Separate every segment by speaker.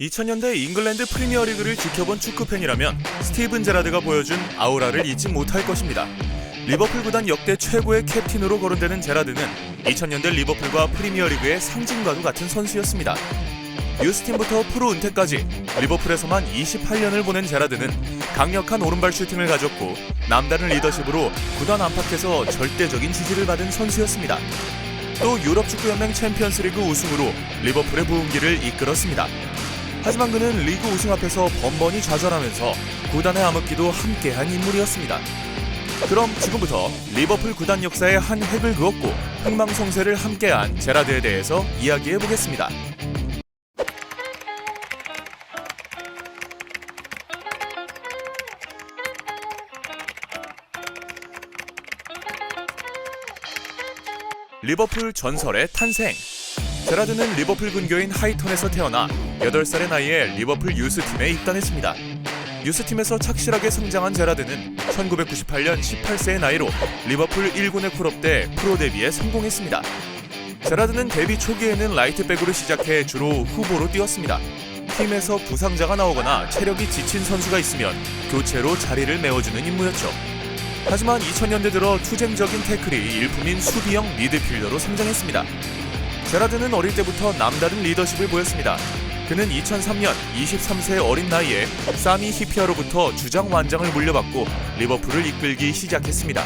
Speaker 1: 2000년대 잉글랜드 프리미어리그를 지켜본 축구팬이라면 스티븐 제라드가 보여준 아우라를 잊지 못할 것입니다. 리버풀 구단 역대 최고의 캡틴으로 거론되는 제라드는 2000년대 리버풀과 프리미어리그의 상징과도 같은 선수였습니다. 유스팀부터 프로 은퇴까지 리버풀에서만 28년을 보낸 제라드는 강력한 오른발 슈팅을 가졌고 남다른 리더십으로 구단 안팎에서 절대적인 지지를 받은 선수였습니다. 또 유럽축구연맹 챔피언스리그 우승으로 리버풀의 부흥기를 이끌었습니다. 하지만 그는 리그 우승 앞에서 번번이 좌절하면서 구단의 암흑기도 함께한 인물이었습니다. 그럼 지금부터 리버풀 구단 역사의 한 획을 그었고 흥망성쇠를 함께한 제라드에 대해서 이야기해보겠습니다. 리버풀 전설의 탄생. 제라드는 리버풀 근교인 하이턴에서 태어나 8살의 나이에 리버풀 유스팀에 입단했습니다. 유스팀에서 착실하게 성장한 제라드는 1998년 18세의 나이로 리버풀 1군에 콜업돼 프로 데뷔에 성공했습니다. 제라드는 데뷔 초기에는 라이트백으로 시작해 주로 후보로 뛰었습니다. 팀에서 부상자가 나오거나 체력이 지친 선수가 있으면 교체로 자리를 메워주는 임무였죠. 하지만 2000년대 들어 투쟁적인 태클이 일품인 수비형 미드필더로 성장했습니다. 제라드는 어릴 때부터 남다른 리더십을 보였습니다. 그는 2003년 23세의 어린 나이에 사미 히피아로부터 주장 완장을 물려받고 리버풀을 이끌기 시작했습니다.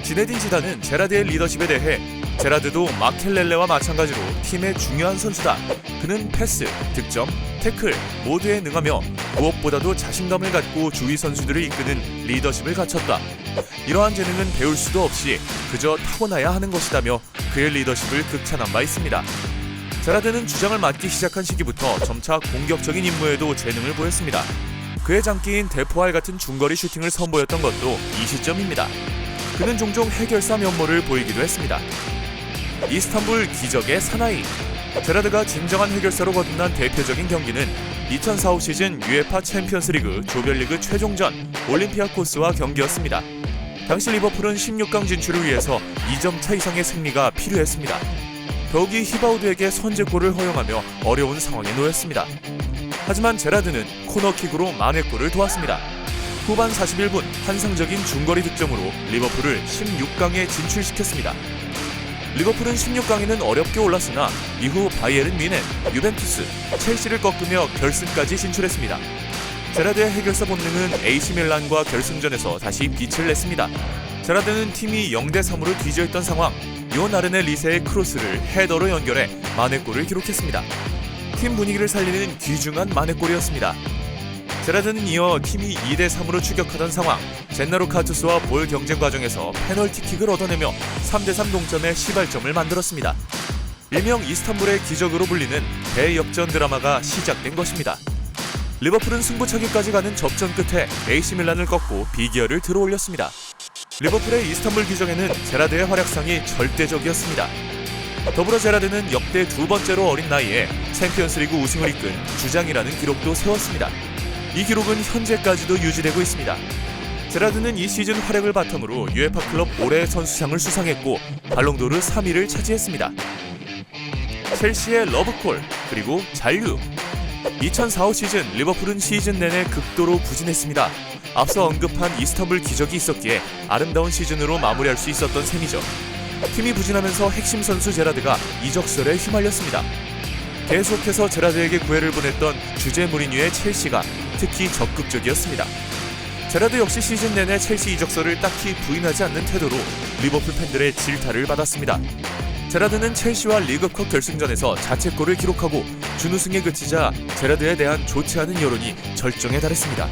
Speaker 1: 지네딘 지단은 제라드의 리더십에 대해 제라드도 마켈렐레와 마찬가지로 팀의 중요한 선수다. 그는 패스, 득점, 태클 모두에 능하며 무엇보다도 자신감을 갖고 주위 선수들을 이끄는 리더십을 갖췄다. 이러한 재능은 배울 수도 없이 그저 타고나야 하는 것이다며 그의 리더십을 극찬한 바 있습니다. 제라드는 주장을 맡기 시작한 시기부터 점차 공격적인 임무에도 재능을 보였습니다. 그의 장기인 대포알 같은 중거리 슈팅을 선보였던 것도 이 시점입니다. 그는 종종 해결사 면모를 보이기도 했습니다. 이스탄불 기적의 사나이. 제라드가 진정한 해결사로 거듭난 대표적인 경기는 2004-5 시즌 UEFA 챔피언스리그 조별리그 최종전 올림피아코스와 경기였습니다. 당시 리버풀은 16강 진출을 위해서 2점 차 이상의 승리가 필요했습니다. 더욱이 히바우드에게 선제골을 허용하며 어려운 상황에 놓였습니다. 하지만 제라드는 코너킥으로 만회골을 도왔습니다. 후반 41분 환상적인 중거리 득점으로 리버풀을 16강에 진출시켰습니다. 리버풀은 16강에는 어렵게 올랐으나 이후 바이에른 뮌헨, 유벤투스, 첼시를 꺾으며 결승까지 진출했습니다. 제라드의 해결사 본능은 AC 밀란과 결승전에서 다시 빛을 냈습니다. 제라드는 팀이 0대3으로 뒤져있던 상황, 요온 아르네 리세의 크로스를 헤더로 연결해 만회골을 기록했습니다. 팀 분위기를 살리는 귀중한 만회골이었습니다. 제라드는 이어 팀이 2대3으로 추격하던 상황, 젠나로 카투스와 볼 경쟁 과정에서 페널티킥을 얻어내며 3대3 동점의 시발점을 만들었습니다. 일명 이스탄불의 기적으로 불리는 대역전 드라마가 시작된 것입니다. 리버풀은 승부차기까지 가는 접전 끝에 AC 밀란을 꺾고 비기어를 들어올렸습니다. 리버풀의 이스탄불 기적에는 제라드의 활약상이 절대적이었습니다. 더불어 제라드는 역대 두 번째로 어린 나이에 챔피언스리그 우승을 이끈 주장이라는 기록도 세웠습니다. 이 기록은 현재까지도 유지되고 있습니다. 제라드는 이 시즌 활약을 바탕으로 UEFA 클럽 올해의 선수상을 수상했고 발롱도르 3위를 차지했습니다. 첼시의 러브콜, 그리고 잔류. 2004-5 시즌 리버풀은 시즌 내내 극도로 부진했습니다. 앞서 언급한 이스탄불 기적이 있었기에 아름다운 시즌으로 마무리할 수 있었던 셈이죠. 팀이 부진하면서 핵심 선수 제라드가 이적설에 휘말렸습니다. 계속해서 제라드에게 구애를 보냈던 주제 무리뉴의 첼시가 특히 적극적이었습니다. 제라드 역시 시즌 내내 첼시 이적설을 딱히 부인하지 않는 태도로 리버풀 팬들의 질타를 받았습니다. 제라드는 첼시와 리그컵 결승전에서 자책골을 기록하고 준우승에 그치자 제라드에 대한 좋지 않은 여론이 절정에 달했습니다.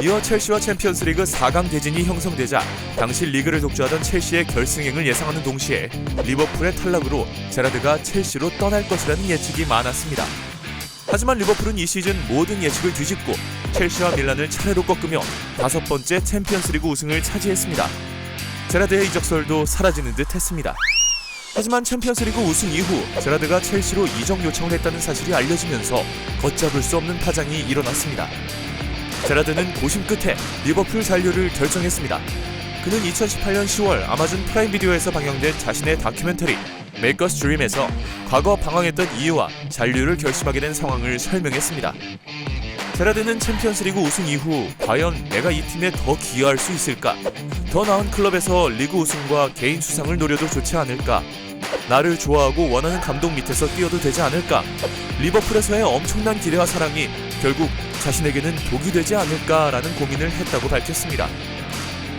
Speaker 1: 이어 첼시와 챔피언스리그 4강 대진이 형성되자 당시 리그를 독주하던 첼시의 결승행을 예상하는 동시에 리버풀의 탈락으로 제라드가 첼시로 떠날 것이라는 예측이 많았습니다. 하지만 리버풀은 이 시즌 모든 예측을 뒤집고 첼시와 밀란을 차례로 꺾으며 5번째 챔피언스리그 우승을 차지했습니다. 제라드의 이적설도 사라지는 듯 했습니다. 하지만 챔피언스리그 우승 이후 제라드가 첼시로 이적 요청을 했다는 사실이 알려지면서 걷잡을 수 없는 파장이 일어났습니다. 제라드는 고심 끝에 리버풀 잔류를 결정했습니다. 그는 2018년 10월 아마존 프라임 비디오에서 방영된 자신의 다큐멘터리 Make Us Dream에서 과거 방황했던 이유와 잔류를 결심하게 된 상황을 설명했습니다. 제라드는 챔피언스리그 우승 이후 과연 내가 이 팀에 더 기여할 수 있을까? 더 나은 클럽에서 리그 우승과 개인 수상을 노려도 좋지 않을까? 나를 좋아하고 원하는 감독 밑에서 뛰어도 되지 않을까? 리버풀에서의 엄청난 기대와 사랑이 결국 자신에게는 독이 되지 않을까라는 고민을 했다고 밝혔습니다.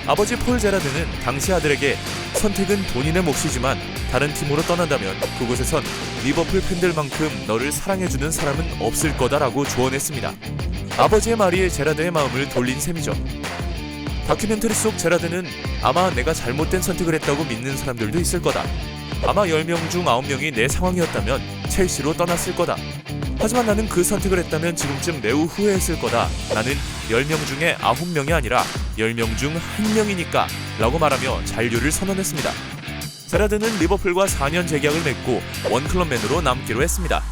Speaker 1: 아버지 폴 제라드는 당시 아들에게 선택은 본인의 몫이지만 다른 팀으로 떠난다면 그곳에선 리버풀 팬들만큼 너를 사랑해주는 사람은 없을 거다라고 조언했습니다. 아버지의 말이 제라드의 마음을 돌린 셈이죠. 다큐멘터리 속 제라드는 아마 내가 잘못된 선택을 했다고 믿는 사람들도 있을 거다. 아마 10명 중 9명이 내 상황이었다면 첼시로 떠났을 거다. 하지만 나는 그 선택을 했다면 지금쯤 매우 후회했을 거다. 나는 10명 중에 9명이 아니라 10명 중 1명이니까 라고 말하며 잔류를 선언했습니다. 제라드는 리버풀과 4년 재계약을 맺고 원클럽맨으로 남기로 했습니다.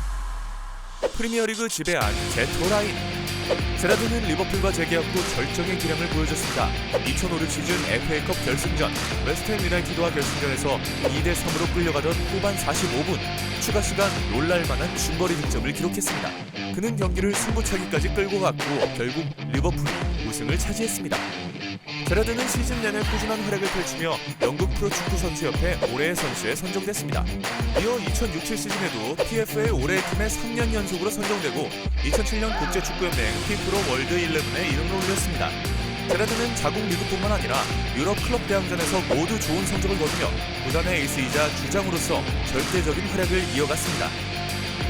Speaker 1: 프리미어리그 지배한 제토라인. 제라드는 리버풀과 재계약 후 절정의 기량을 보여줬습니다. 2005-6 시즌 FA컵 결승전 웨스트햄 유나이티드와 결승전에서 2대3으로 끌려가던 후반 45분 추가 시간 놀랄만한 중거리 득점을 기록했습니다. 그는 경기를 승부차기까지 끌고 갔고 결국 리버풀이 우승을 차지했습니다. 제라드는 시즌 내내 꾸준한 활약을 펼치며 영국 프로축구 선수협회 올해의 선수에 선정됐습니다. 이어 2006-7 시즌에도 PFA 올해의 팀에 3년 연속으로 선정되고 2007년 국제축구연맹 피프로 월드 11에 이름을 올렸습니다. 제라드는 자국 리그뿐만 아니라 유럽 클럽 대항전에서 모두 좋은 성적을 거두며 구단의 에이스이자 주장으로서 절대적인 활약을 이어갔습니다.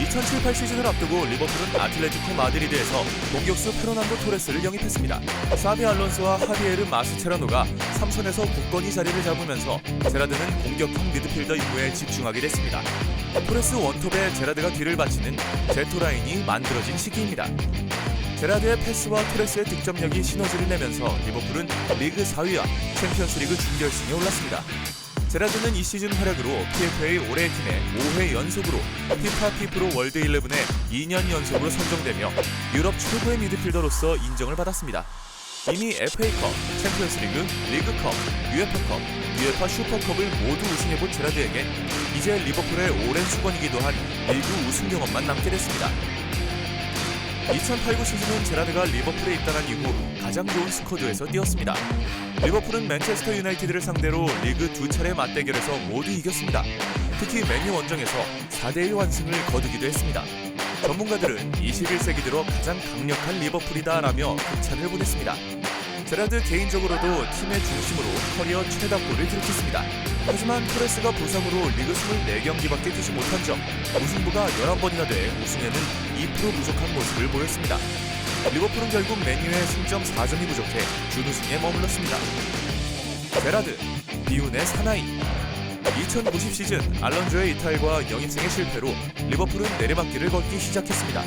Speaker 1: 2007-8 시즌을 앞두고 리버풀은 아틀레티코 마드리드에서 공격수 페르난도 토레스를 영입했습니다. 사비 알론소와 하비에르 마스체라노가 3선에서 굳건히 자리를 잡으면서 제라드는 공격형 미드필더 임무에 집중하게 됐습니다. 토레스 원톱에 제라드가 뒤를 바치는 제토라인이 만들어진 시기입니다. 제라드의 패스와 토레스의 득점력이 시너지를 내면서 리버풀은 리그 4위와 챔피언스리그 준결승에 올랐습니다. 제라드는 이 시즌 활약으로 PFA 올해의 팀에 5회 연속으로 피파 피프로 월드 11에 2년 연속으로 선정되며 유럽 최고의 미드필더로서 인정을 받았습니다. 이미 FA컵, 챔피언스리그, 리그컵, 유에파컵, 유에파 슈퍼컵을 모두 우승해본 제라드에겐 이제 리버풀의 오랜 수건이기도 한 리그 우승 경험만 남게 됐습니다. 2008-9 시즌은 제라드가 리버풀에 입단한 이후 가장 좋은 스쿼드에서 뛰었습니다. 리버풀은 맨체스터 유나이티드를 상대로 리그 2차례 맞대결에서 모두 이겼습니다. 특히 맨유 원정에서 4대1 완승을 거두기도 했습니다. 전문가들은 21세기 들어 가장 강력한 리버풀이다라며 극찬을 보냈습니다. 제라드 개인적으로도 팀의 중심으로 커리어 최다골을 기록했습니다. 하지만 토레스가 부상으로 리그 24경기밖에 뛰지 못한 점, 우승부가 11번이나 돼 우승에는 2% 부족한 모습을 보였습니다. 리버풀은 결국 맨유의 승점 4점이 부족해 준우승에 머물렀습니다. 제라드, 비운의 사나이. 2090 시즌 알론조의 이탈과 영입생의 실패로 리버풀은 내리막길을 걷기 시작했습니다.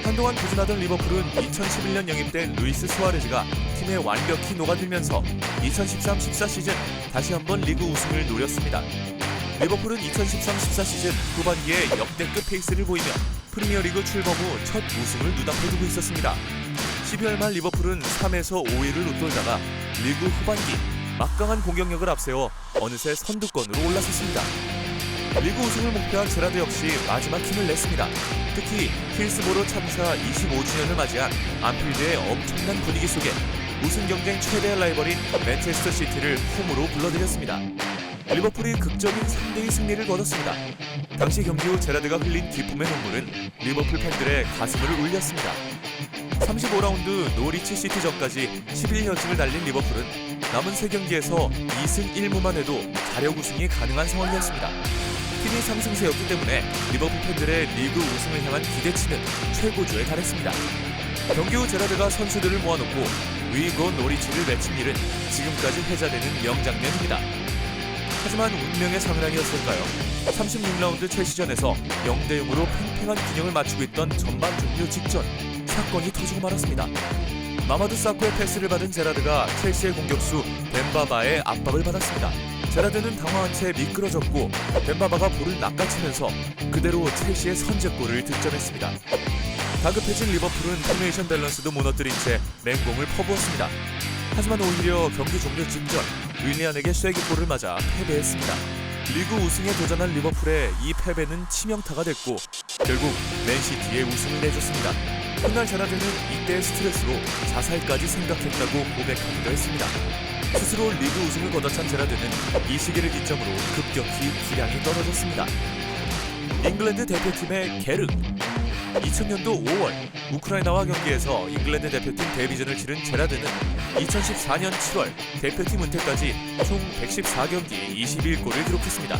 Speaker 1: 한동안 부진하던 리버풀은 2011년 영입된 루이스 수아레즈가 팀에 완벽히 녹아들면서 2013-14 시즌 다시 한번 리그 우승을 노렸습니다. 리버풀은 2013-14 시즌 후반기에 역대급 페이스를 보이며 프리미어리그 출범 후 첫 우승을 눈앞에 두고 있었습니다. 12월 말 리버풀은 3에서 5위를 웃돌다가 리그 후반기 막강한 공격력을 앞세워 어느새 선두권으로 올라섰습니다. 리그 우승을 목표한 제라드 역시 마지막 힘을 냈습니다. 특히 힐스보로 참사 25주년을 맞이한 안필드의 엄청난 분위기 속에 우승 경쟁 최대의 라이벌인 맨체스터 시티를 홈으로 불러들였습니다. 리버풀이 극적인 3대2 승리를 거뒀습니다. 당시 경기 후 제라드가 흘린 기쁨의 눈물은 리버풀 팬들의 가슴을 울렸습니다. 35라운드 노리치 시티전까지 11연승을 달린 리버풀은 남은 3경기에서 2승 1무만 해도 자력 우승이 가능한 상황이었습니다. 팀이 상승세였기 때문에 리버풀 팬들의 리그 우승을 향한 기대치는 최고조에 달했습니다. 경기 후 제라드가 선수들을 모아놓고 위고 노리치를 외친 일은 지금까지 회자되는 명장면입니다. 하지만 운명의 상황이었을까요? 36라운드 첼시전에서 0대0으로 팽팽한 균형을 맞추고 있던 전반 종료 직전 사건이 터지고 말았습니다. 마마드 사코의 패스를 받은 제라드가 첼시의 공격수 덴바바의 압박을 받았습니다. 제라드는 당황한 채 미끄러졌고 덴바바가 볼을 낚아채면서 그대로 첼시의 선제골을 득점했습니다. 다급해진 리버풀은 포메이션 밸런스도 무너뜨린 채 맹공을 퍼부었습니다. 하지만 오히려 경기 종료 직전 윌리안에게 쐐기골을 맞아 패배했습니다. 리그 우승에 도전한 리버풀의 이 패배는 치명타가 됐고 결국 맨시티에 우승을 내줬습니다. 훗날 제라드는 이때의 스트레스로 자살까지 생각했다고 고백하기도 했습니다. 스스로 리그 우승을 거둬찬 제라드는 이 시기를 기점으로 급격히 기량이 떨어졌습니다. 잉글랜드 대표팀의 게르 2000년도 5월 우크라이나와 경기에서 잉글랜드 대표팀 데뷔전을 치른 제라드는 2014년 7월 대표팀 은퇴까지 총 114경기 21골을 기록했습니다.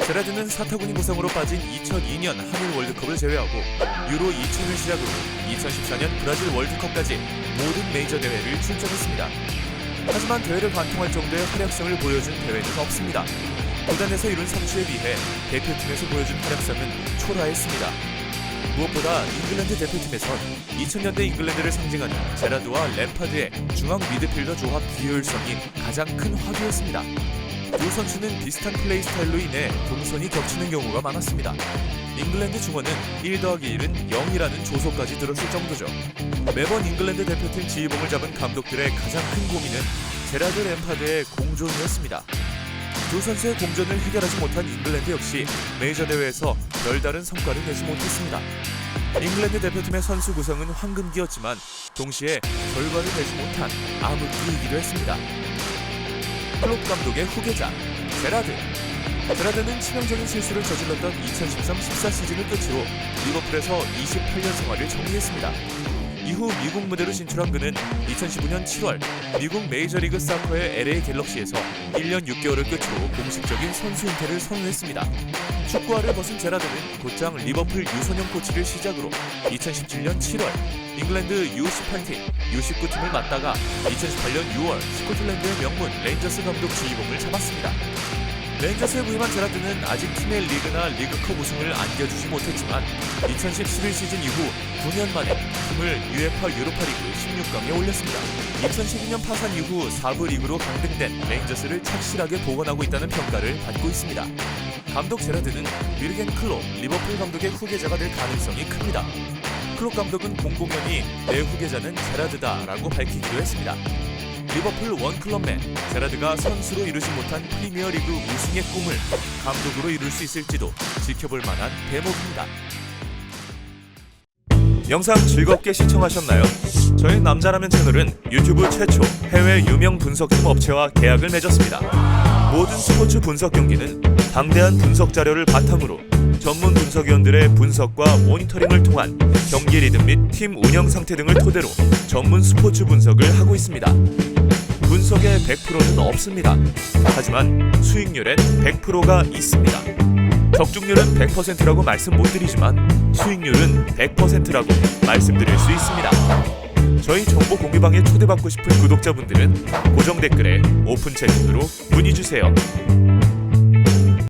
Speaker 1: 제라드는 사타구니 부상으로 빠진 2002년 한일 월드컵을 제외하고 유로 2000을 시작으로 2014년 브라질 월드컵까지 모든 메이저 대회를 출전했습니다. 하지만 대회를 관통할 정도의 활약상을 보여준 대회는 없습니다. 구단에서 이룬 성취에 비해 대표팀에서 보여준 활약상은 초라했습니다. 무엇보다 잉글랜드 대표팀에선 2000년대 잉글랜드를 상징하는 제라드와 램파드의 중앙 미드필더 조합 비효율성이 가장 큰 화두였습니다. 두 선수는 비슷한 플레이 스타일로 인해 동선이 겹치는 경우가 많았습니다. 잉글랜드 중원은 1+1은 0이라는 조소까지 들었을 정도죠. 매번 잉글랜드 대표팀 지휘봉을 잡은 감독들의 가장 큰 고민은 제라드 램파드의 공존이었습니다. 두 선수의 공존을 해결하지 못한 잉글랜드 역시 메이저 대회에서 별다른 성과를 내지 못했습니다. 잉글랜드 대표팀의 선수 구성은 황금기였지만 동시에 결과를 내지 못한 암흑기이기도 했습니다. 클롭 감독의 후계자 제라드는 치명적인 실수를 저질렀던 2013-14 시즌을 끝으로 리버풀에서 28년 생활을 정리했습니다. 이후 미국 무대로 진출한 그는 2015년 7월 미국 메이저리그 사커의 LA 갤럭시에서 1년 6개월을 끝으로 공식적인 선수 은퇴를 선언했습니다. 축구화를 벗은 제라드는 곧장 리버풀 유소년 코치를 시작으로 2017년 7월 잉글랜드 U18팀, U19팀을 맡다가 2018년 6월 스코틀랜드의 명문 레인저스 감독 지휘봉을 잡았습니다. 레인저스에 부임한 제라드는 아직 팀의 리그나 리그컵 우승을 안겨주지 못했지만 2011 시즌 이후 9년 만에 팀을 UEFA 유로파리그 16강에 올렸습니다. 2012년 파산 이후 4부 리그로 강등된 레인저스를 착실하게 복원하고 있다는 평가를 받고 있습니다. 감독 제라드는 뮤르겐 클롭 리버풀 감독의 후계자가 될 가능성이 큽니다. 클롭 감독은 공공연히 내 후계자는 제라드다라고 밝히기도 했습니다. 리버풀 원클럽맨 제라드가 선수로 이루지 못한 프리미어리그 우승의 꿈을 감독으로 이룰 수 있을지도 지켜볼 만한 대목입니다. 영상 즐겁게 시청하셨나요? 저희 남자라면 채널은 유튜브 최초 해외 유명 분석팀 업체와 계약을 맺었습니다. 모든 스포츠 분석 경기는 방대한 분석 자료를 바탕으로 전문 분석위원들의 분석과 모니터링을 통한 경기 리듬 및 팀 운영 상태 등을 토대로 전문 스포츠 분석을 하고 있습니다. 분석에 100%는 없습니다. 하지만 수익률엔 100%가 있습니다. 적중률은 100%라고 말씀 못 드리지만 수익률은 100%라고 말씀드릴 수 있습니다. 저희 정보 공유방에 초대받고 싶은 구독자분들은 고정 댓글에 오픈 채팅으로 문의 주세요.